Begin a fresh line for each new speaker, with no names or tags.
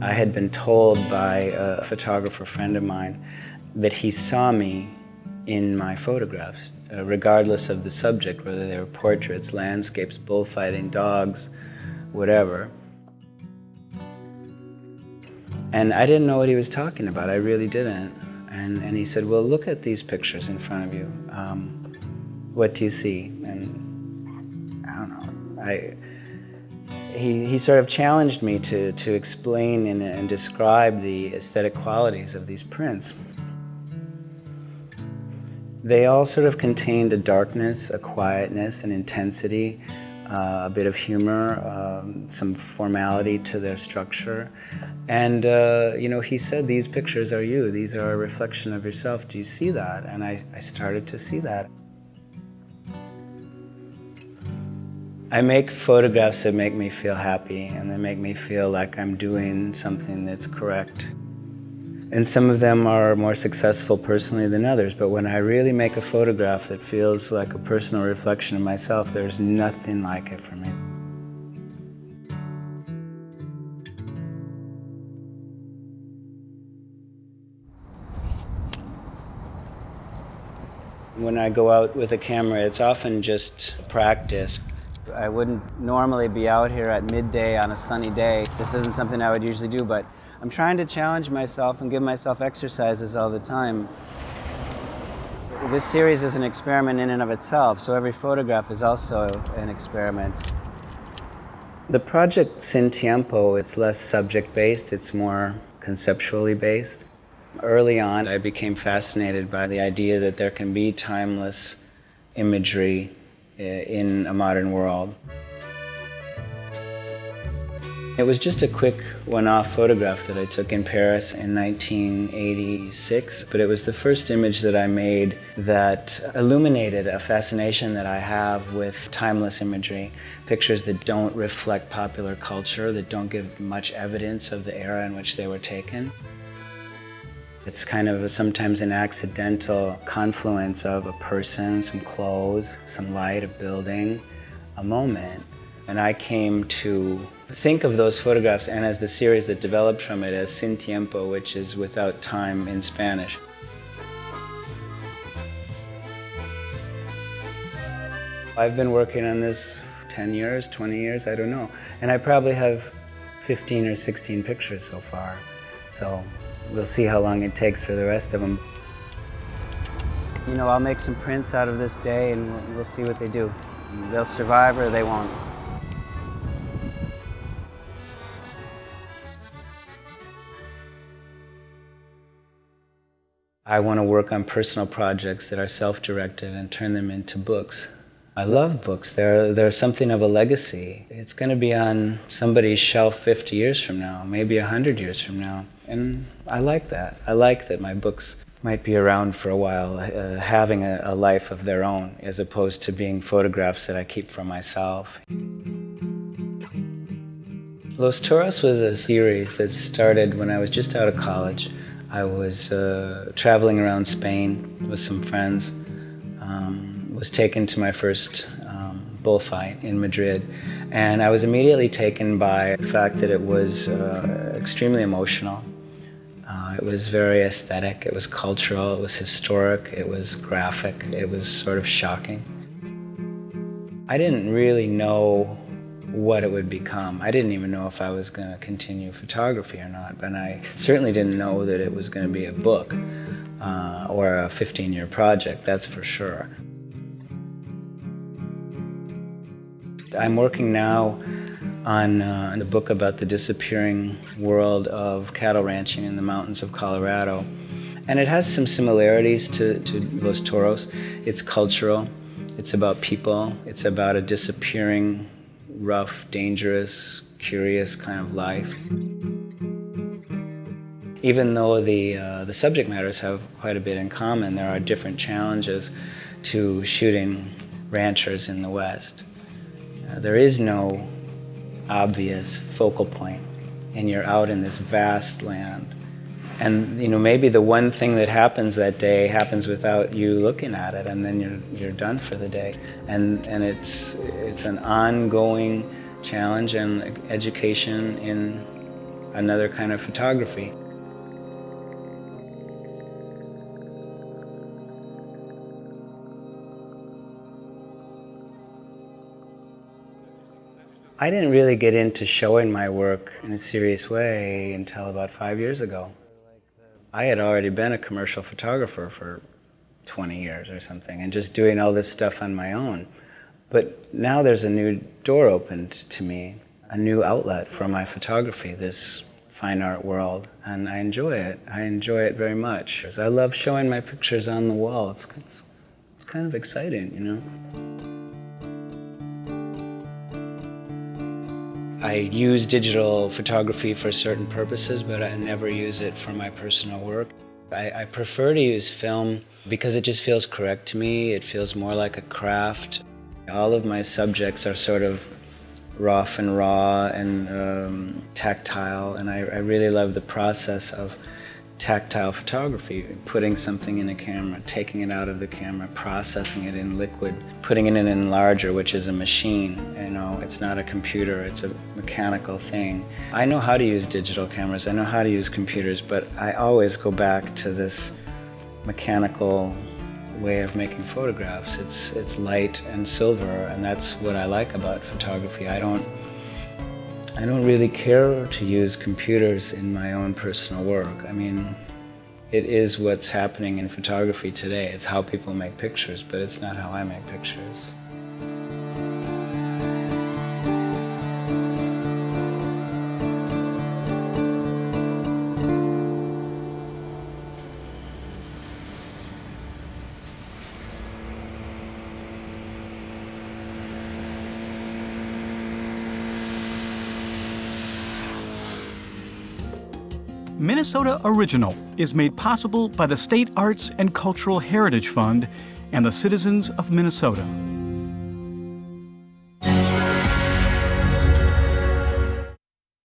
I had been told by a photographer friend of mine that he saw me in my photographs, regardless of the subject, whether they were portraits, landscapes, bullfighting, dogs, whatever. And I didn't know what he was talking about, I really didn't. And he said, well, look at these pictures in front of you. What do you see? And I don't know. He sort of challenged me to explain and describe the aesthetic qualities of these prints. They all sort of contained a darkness, a quietness, an intensity, a bit of humor, some formality to their structure. And you know, he said, these pictures are you, these are a reflection of yourself. Do you see that? And I started to see that. I make photographs that make me feel happy and that make me feel like I'm doing something that's correct. And some of them are more successful personally than others, but when I really make a photograph that feels like a personal reflection of myself, there's nothing like it for me. When I go out with a camera, it's often just practice. I wouldn't normally be out here at midday on a sunny day. This isn't something I would usually do, but I'm trying to challenge myself and give myself exercises all the time. This series is an experiment in and of itself, so every photograph is also an experiment. The project Sin Tiempo, it's less subject-based, it's more conceptually based. Early on, I became fascinated by the idea that there can be timeless imagery in a modern world. It was just a quick one-off photograph that I took in Paris in 1986, but it was the first image that I made that illuminated a fascination that I have with timeless imagery, pictures that don't reflect popular culture, that don't give much evidence of the era in which they were taken. It's kind of sometimes an accidental confluence of a person, some clothes, some light, a building, a moment. And I came to think of those photographs and as the series that developed from it as Sin Tiempo, which is without time in Spanish. I've been working on this 10 years, 20 years, I don't know. And I probably have 15 or 16 pictures so far. So we'll see how long it takes for the rest of them. You know, I'll make some prints out of this day and we'll see what they do. They'll survive or they won't. I want to work on personal projects that are self-directed and turn them into books. I love books. They're something of a legacy. It's going to be on somebody's shelf 50 years from now, maybe 100 years from now. And I like that. I like that my books might be around for a while, having a life of their own, as opposed to being photographs that I keep for myself. Los Toros was a series that started when I was just out of college. I was traveling around Spain with some friends. Was taken to my first bullfight in Madrid, and I was immediately taken by the fact that it was extremely emotional. It was very aesthetic, it was cultural, it was historic, it was graphic, it was sort of shocking. I didn't really know what it would become. I didn't even know if I was going to continue photography or not, but I certainly didn't know that it was going to be a book or a 15-year project, that's for sure. I'm working now on a book about the disappearing world of cattle ranching in the mountains of Colorado. And it has some similarities to Los Toros. It's cultural, it's about people, it's about a disappearing, rough, dangerous, curious kind of life. Even though the subject matters have quite a bit in common, there are different challenges to shooting ranchers in the West. There is no obvious focal point, and you're out in this vast land. And maybe the one thing that happens that day happens without you looking at it, and then you're done for the day. And it's an ongoing challenge and education in another kind of photography. I didn't really get into showing my work in a serious way until about 5 years ago. I had already been a commercial photographer for 20 years or something, and just doing all this stuff on my own. But now there's a new door opened to me, a new outlet for my photography, this fine art world, and I enjoy it. I enjoy it very much. I love showing my pictures on the wall. It's kind of exciting, I use digital photography for certain purposes, but I never use it for my personal work. I prefer to use film because it just feels correct to me. It feels more like a craft. All of my subjects are sort of rough and raw and tactile, and I really love the process of tactile photography, putting something in a camera, taking it out of the camera, processing it in liquid, putting it in an enlarger, which is a machine. It's not a computer, it's a mechanical thing. I know how to use digital cameras, I know how to use computers, but I always go back to this mechanical way of making photographs. It's light and silver, and that's what I like about photography. I don't really care to use computers in my own personal work. I mean, it is what's happening in photography today. It's how people make pictures, but it's not how I make pictures.
Minnesota Original is made possible by the State Arts and Cultural Heritage Fund and the citizens of Minnesota.